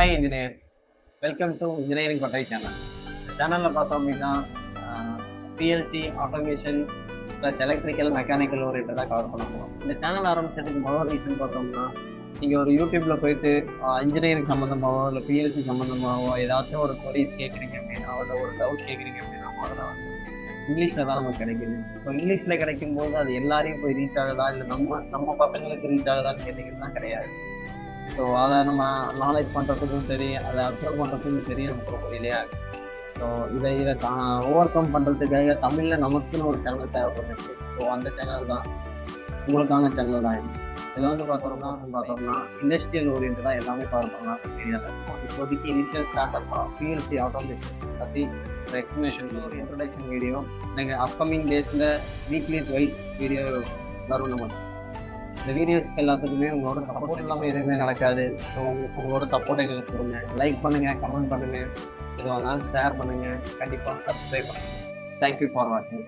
Hi engineers, welcome to engineering கொட்டை channel. இந்த சேனலில் பார்த்தோம் அப்படின்னா PLC automation plus electrical mechanical ஓரியன்டாக கவர் பண்ண போகிறோம். இந்த சேனல் ஆரம்பிச்சதுக்கு முதல் ரீசன் பார்த்தோம்னா, நீங்கள் ஒரு யூடியூப்பில் போயிட்டு இன்ஜினியரிங் சம்மந்தமாகவோ இல்லை பிஎல்சி சம்மந்தமாகவோ ஏதாச்சும் ஒரு கொரீஸ் கேட்குறீங்க அப்படின்னா, இல்லை ஒரு டவுட் கேட்குறீங்க அப்படின்னா முதல்ல வந்து இங்கிலீஷில் தான் நமக்கு கிடைக்குது. இப்போ இங்கிலீஷில் கிடைக்கும் போது அது எல்லாரையும் போய் ரீச் ஆகுதா, இல்லை நம்ம பசங்களுக்கு ரீச் ஆகுதான்னு கேட்டிங்கன்னா கிடையாது. ஸோ அதை நம்ம நாலேஜ் பண்ணுறதுக்கும் சரி, அதை அப்சர்வ் பண்ணுறதுக்கும் சரி நமக்கு ரொம்ப இல்லையா. ஸோ இதை ஓவர் கம் பண்ணுறதுக்காக தமிழில் நமக்குன்னு ஒரு சேனல் தேவைப்படுது. ஸோ அந்த சேனல் தான் உங்களுக்கான சேனல் தான். இதில் வந்து பார்த்தோம்னா இண்டஸ்ட்ரியல் ஓரியன்டாக எல்லாமே கவர் பண்ணலாம் தெரியாது. இப்போதைக்கு இனிஷியல் ஸ்டார்ட் பிஎல்சி ஆட்டோமேஷன் பற்றி ஒரு எக்ஸ்பிளேஷன், ஒரு இன்ட்ரடக்ஷன் வீடியோ, நீங்கள் அப்கமிங் டேஸில் வீக்லி ட்வைஸ் வீடியோ வரும். நம்ம இந்த வீடியோஸ்க்கு எல்லாத்துக்குமே உங்களோட சப்போர்ட் இல்லாமல் எதுவுமே நடக்காது. ஸோ உங்களோட சப்போர்ட் எங்களுக்கு கொடுங்க. லைக் பண்ணுங்கள், கமெண்ட் பண்ணுங்கள், எதுவாக இருந்தாலும் ஷேர் பண்ணுங்கள், கண்டிப்பாக சப்ஸ்கிரைப் பண்ணுங்கள். தேங்க்யூ ஃபார் வாட்சிங்.